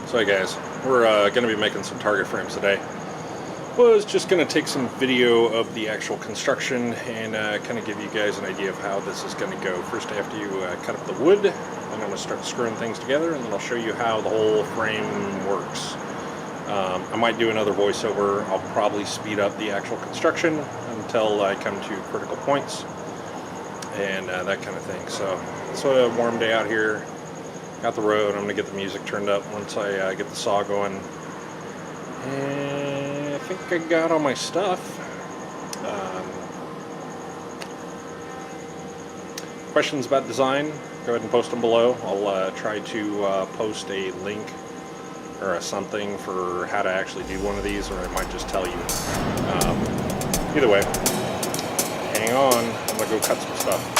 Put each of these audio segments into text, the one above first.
So hey guys, we're going to be making some target frames today. Was just going to take some video of the actual construction and kind of give you guys an idea of how this is going to go. First, after you cut up the wood, I'm going to start screwing things together, and then I'll show you how the whole frame works. I might do another voiceover. I'll probably speed up the actual construction until I come to critical points and that kind of thing. So it's a warm day out here. Got the road. I'm going to get the music turned up once I get the saw going. And I think I got all my stuff. Questions about design, go ahead and post them below. I'll try to post a link or something for how to actually do one of these, or I might just tell you. Either way, hang on. I'm going to go cut some stuff.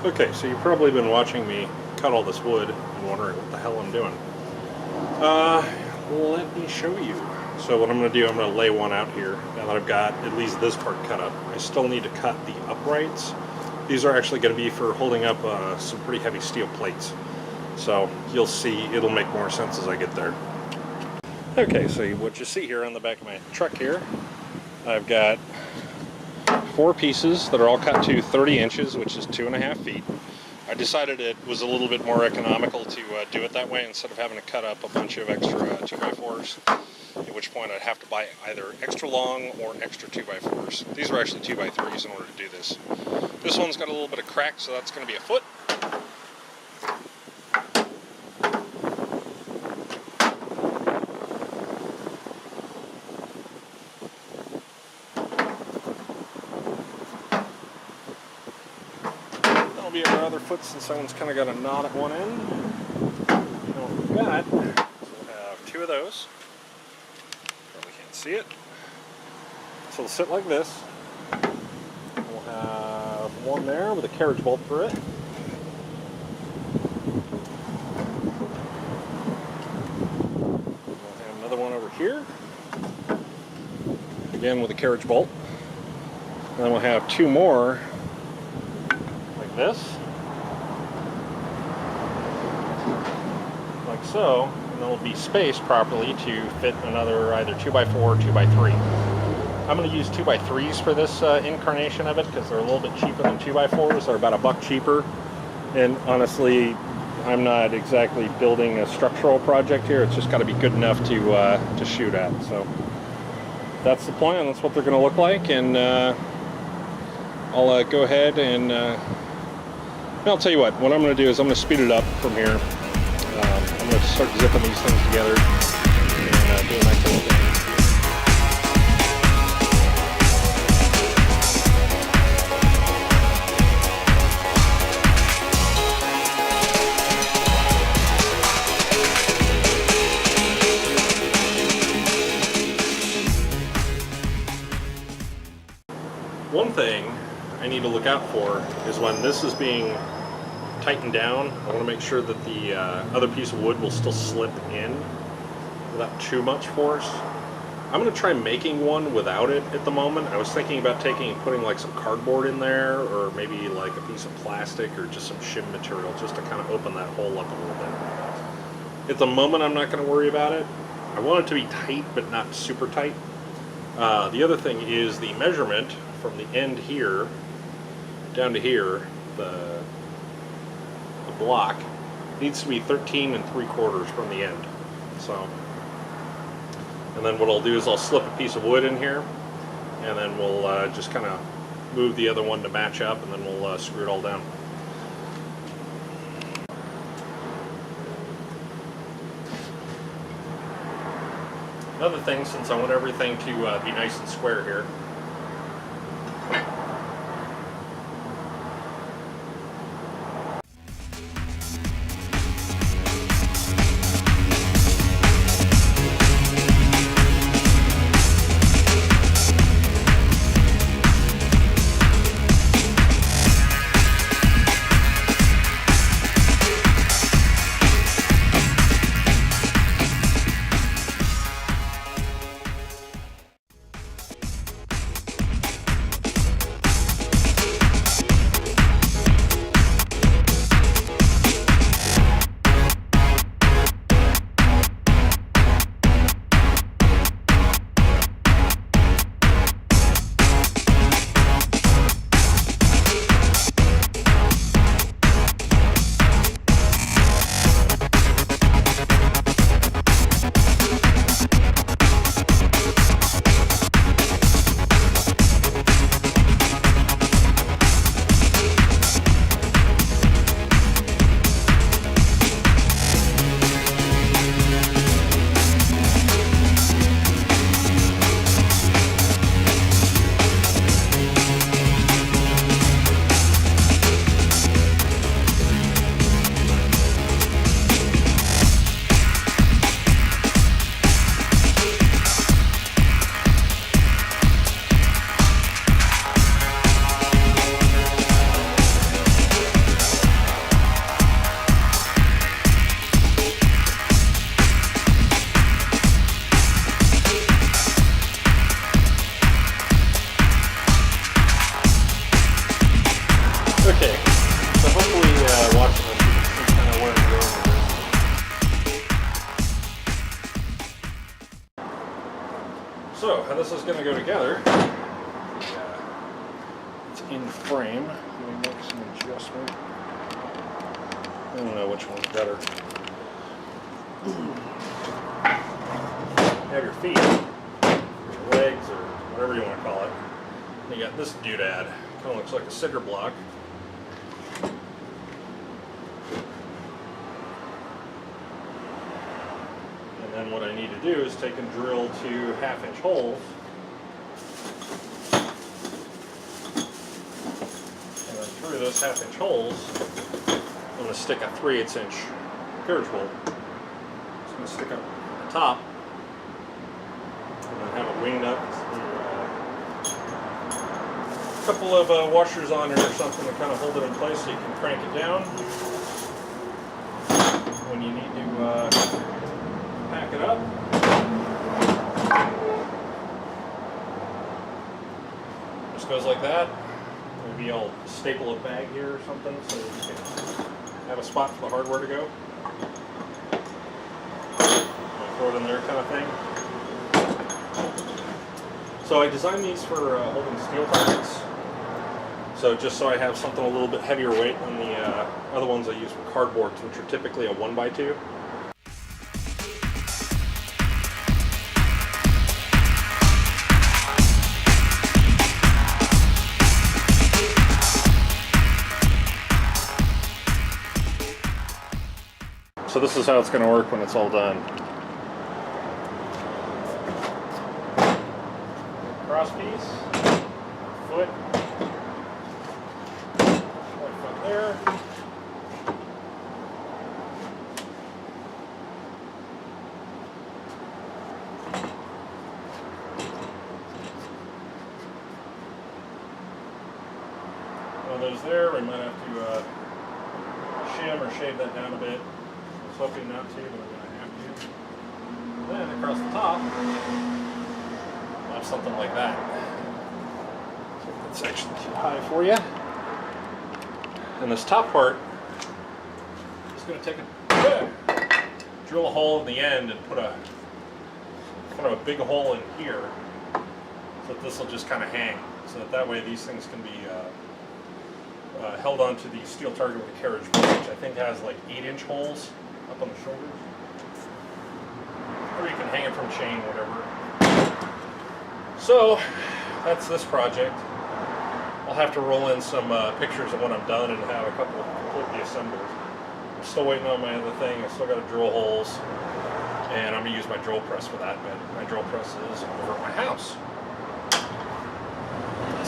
Okay, so you've probably been watching me cut all this wood and wondering what the hell I'm doing. Let me show you. So what I'm going to do, I'm going to lay one out here now that I've got at least this part cut up. I still need to cut the uprights. These are actually going to be for holding up some pretty heavy steel plates. So you'll see, it'll make more sense as I get there. Okay, so what you see here on the back of my truck here, I've got 4 pieces that are all cut to 30 inches, which is 2.5 feet. I decided it was a little bit more economical to do it that way instead of having to cut up a bunch of extra 2x4s, at which point I'd have to buy either extra long or extra 2x4s. These are actually 2x3s in order to do this. This one's got a little bit of crack, so that's going to be a foot. Be our other foot, since that one's kind of got a knot at one end. And what we've got, so we'll have 2 of those. Probably can't see it. So they'll sit like this. We'll have one there with a carriage bolt for it. We'll have another one over here. Again with a carriage bolt. And then we'll have 2 more this, like so, and they'll be spaced properly to fit another either 2x4 or 2x3. I'm going to use 2x3s for this incarnation of it because they're a little bit cheaper than 2x4s. They're about $1 cheaper, and honestly, I'm not exactly building a structural project here. It's just got to be good enough to shoot at. So that's the plan. That's what they're going to look like, and I'll go ahead and I'll tell you what I'm going to do is I'm going to speed it up from here. I'm going to start zipping these things together and do a nice little thing. One thing I need to look out for is when this is being tightened down, I want to make sure that the other piece of wood will still slip in without too much force. I'm going to try making one without it at the moment. I was thinking about putting like some cardboard in there, or maybe like a piece of plastic or just some shim material, just to kind of open that hole up a little bit. At the moment, I'm not going to worry about it. I want it to be tight, but not super tight. The other thing is the measurement from the end here down to here, the block needs to be 13 3/4 from the end. So, and then what I'll do is I'll slip a piece of wood in here, and then we'll just kind of move the other one to match up, and then we'll screw it all down. Another thing, since I want everything to be nice and square here, okay, so hopefully watching this you can see kind of where I'm going with this. So how this is going to go together, it's in frame. Let me make some adjustment. I don't know which one's better. You have your feet, your legs, or whatever you want to call it. And you got this doodad. Kind of looks like a cinder block. And then what I need to do is take and drill 2 half-inch holes. And then through those half-inch holes, I'm going to stick a 3/8" carriage bolt. Just going to stick up the top, and then have it winged up. A couple of washers on it or something to kind of hold it in place so you can crank it down when you need to pack it up. Just goes like that. Maybe I'll staple a bag here or something so you can have a spot for the hardware to go. Throw it in there kind of thing. So I designed these for holding steel targets. So just so I have something a little bit heavier weight than the other ones I use for cardboards, which are typically a 1x2. So this is how it's going to work when it's all done. Cross piece, foot, right foot there. One of those there. We might have to shim or shave that down a bit. I was hoping not to, but I'm going to have to. Then across the top, of something like that. It's actually too high for you. And this top part is going to take drill a hole in the end and put a kind of a big hole in here, so that this will just kind of hang, so that way these things can be held onto the steel target with a carriage bar, which I think has like 8-inch holes up on the shoulders, or you can hang it from chain, whatever. So that's this project. I'll have to roll in some pictures of when I'm done and have a couple completely assembled. I'm still waiting on my other thing. I still got to drill holes, and I'm going to use my drill press for that, but my drill press is over at my house.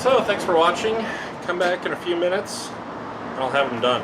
So thanks for watching. Come back in a few minutes and I'll have them done.